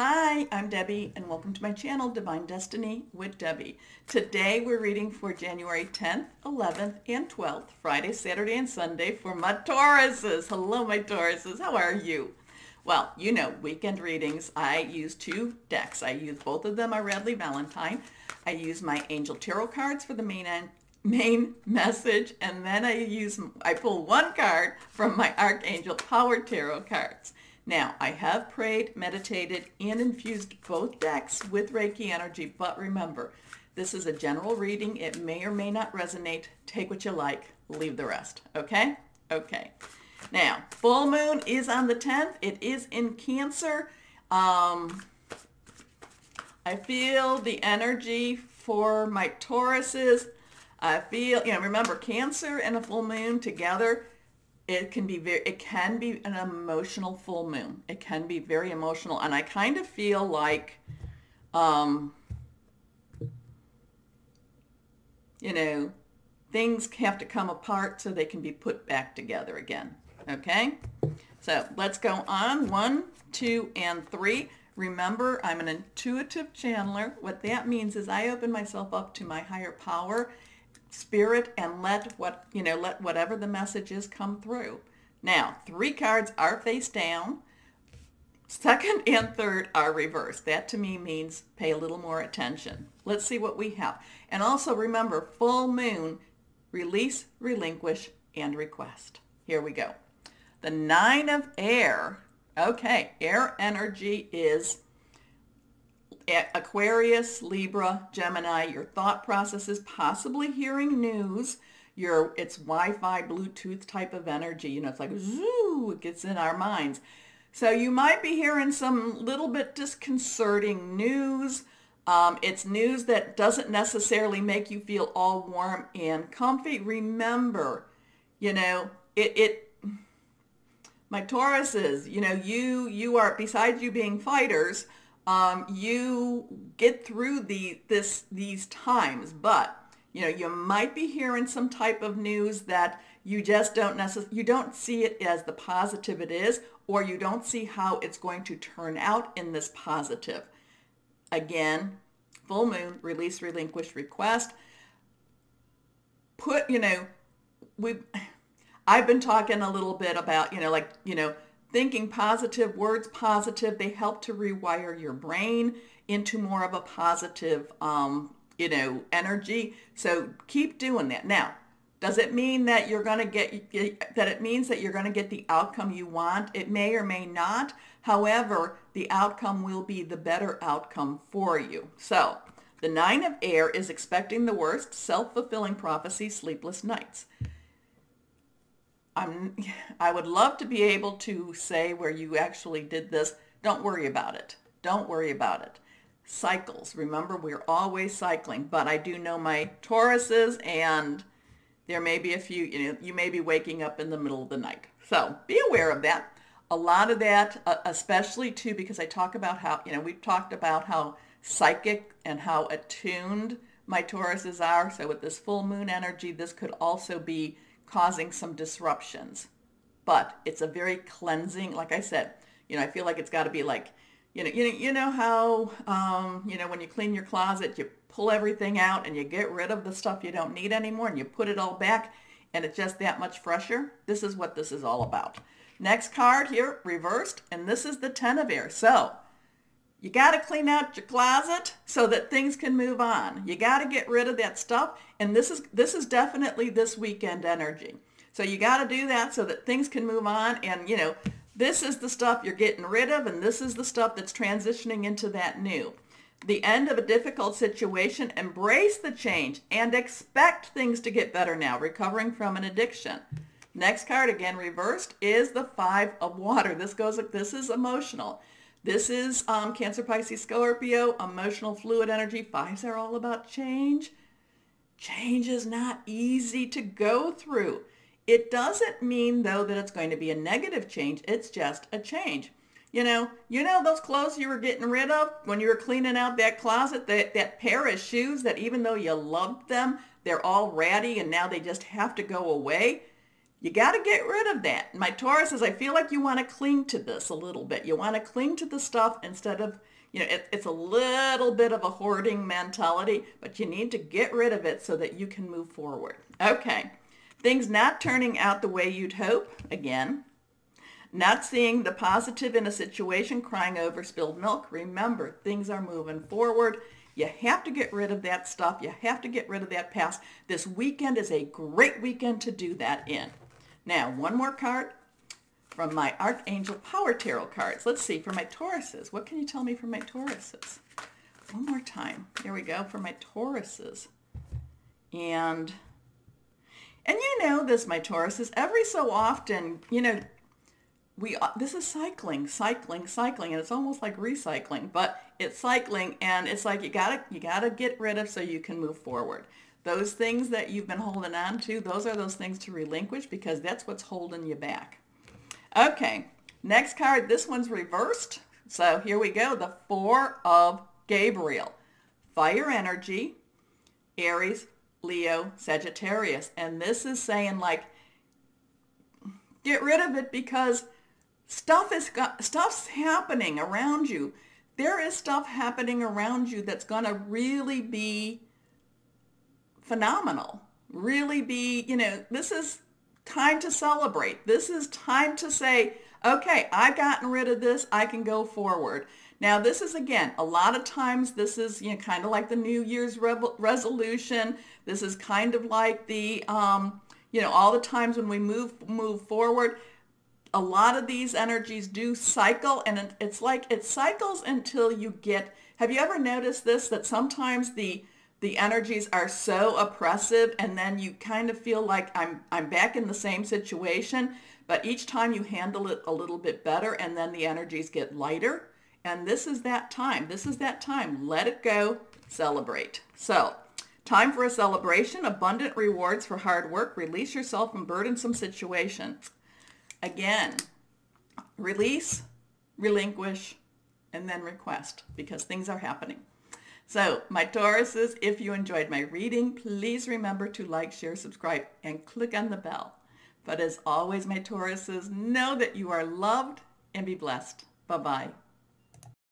Hi, I'm Debbie, and welcome to my channel, Divine Destiny with Debbie. Today we're reading for January 10th, 11th, and 12th, Friday, Saturday, and Sunday for my Tauruses. Hello, my Tauruses. How are you? Well, you know, weekend readings, I use two decks. I use both of them are Radley Valentine. I use my Angel Tarot cards for the main message, and then I pull one card from my Archangel Power Tarot cards. Now, I have prayed, meditated, and infused both decks with Reiki energy, but remember, this is a general reading. It may or may not resonate. Take what you like, leave the rest, okay? Okay. Now, full moon is on the 10th. It is in Cancer. I feel the energy for my Tauruses. I feel, remember, Cancer and a full moon together, it can be an emotional full moon. It can be very emotional. And I kind of feel like, things have to come apart so they can be put back together again. Okay? So let's go on. 1, 2, and 3. Remember, I'm an intuitive channeler. What that means is I open myself up to my higher power, spirit, and let whatever the message is come through. Now, 3 cards are face down. 2nd and 3rd are reversed. That to me means pay a little more attention. Let's see what we have. And also remember, full moon, release, relinquish, and request. Here we go. The 9 of air. Okay, air energy is Aquarius, Libra, Gemini. Your thought process is possibly hearing news. It's Wi-Fi, Bluetooth type of energy. It's like, zoo, it gets in our minds. So you might be hearing some little bit disconcerting news. It's news that doesn't necessarily make you feel all warm and comfy. Remember, my Tauruses, you are, besides you being fighters, you get through these times, but you might be hearing some type of news that you just you don't see it as the positive it is, or you don't see how it's going to turn out in this positive. Again, full moon, release, relinquish, request. I've been talking a little bit about, thinking positive, words positive. They help to rewire your brain into more of a positive, energy. So keep doing that. Now, does it mean that you're going to get the outcome you want? It may or may not. However, the outcome will be the better outcome for you. So the 9 of air is expecting the worst, self-fulfilling prophecy, sleepless nights. I would love to be able to say where you actually did this. Don't worry about it. Don't worry about it. Cycles. Remember, we're always cycling. But I do know my Tauruses, and there may be a few, you may be waking up in the middle of the night. So be aware of that. A lot of that, especially too, because I talk about how, we've talked about how psychic and how attuned my Tauruses are. So with this full moon energy, this could also be causing some disruptions, but it's a very cleansing. Like I said, I feel like it's got to be like, how, when you clean your closet, you pull everything out and you get rid of the stuff you don't need anymore and you put it all back and it's just that much fresher. This is what this is all about. Next card here, reversed, and this is the 10 of air. So you got to clean out your closet so that things can move on. You got to get rid of that stuff. And this is definitely this weekend energy. So you got to do that so that things can move on. And, this is the stuff you're getting rid of. And this is the stuff that's transitioning into that new. The end of a difficult situation. Embrace the change and expect things to get better now. Recovering from an addiction. Next card, again reversed, is the 5 of water. This is emotional. This is Cancer, Pisces, Scorpio, emotional fluid energy. 5s are all about change. Change is not easy to go through. It doesn't mean, though, that it's going to be a negative change. It's just a change. Those clothes you were getting rid of when you were cleaning out that closet, that pair of shoes that even though you loved them, they're all ratty and now they just have to go away. You got to get rid of that. My Tauruses, I feel like you want to cling to this a little bit. You want to cling to the stuff instead of, it's a little bit of a hoarding mentality, but you need to get rid of it so that you can move forward. Okay. Things not turning out the way you'd hope, again. Not seeing the positive in a situation, crying over spilled milk. Remember, things are moving forward. You have to get rid of that stuff. You have to get rid of that past. This weekend is a great weekend to do that in. Now, one more card from my Archangel Power Tarot cards. Let's see, for my Tauruses. What can you tell me for my Tauruses? One more time. Here we go for my Tauruses. And you know this, my Tauruses, every so often, this is cycling, and it's almost like recycling, but it's cycling, and it's like you gotta get rid of so you can move forward. Those things that you've been holding on to, those are those things to relinquish because that's what's holding you back. Okay, next card, this one's reversed. So here we go, the Four of Gabriel. Fire energy, Aries, Leo, Sagittarius. And this is saying like, get rid of it because stuff's happening around you. There is stuff happening around you that's going to really be phenomenal. Really be, this is time to celebrate. This is time to say, okay, I've gotten rid of this. I can go forward. Now, this is, again, a lot of times this is, kind of like the New Year's resolution. This is kind of like the, all the times when we move forward. A lot of these energies do cycle, and it's like it cycles until you get, have you ever noticed this, that sometimes the energies are so oppressive and then you kind of feel like I'm back in the same situation, but each time you handle it a little bit better and then the energies get lighter. And this is that time. This is that time. Let it go. Celebrate. So, time for a celebration. Abundant rewards for hard work. Release yourself from burdensome situations. Again, release, relinquish, and then request because things are happening. So, my Tauruses, if you enjoyed my reading, please remember to like, share, subscribe, and click on the bell. But as always, my Tauruses, know that you are loved and be blessed. Bye-bye.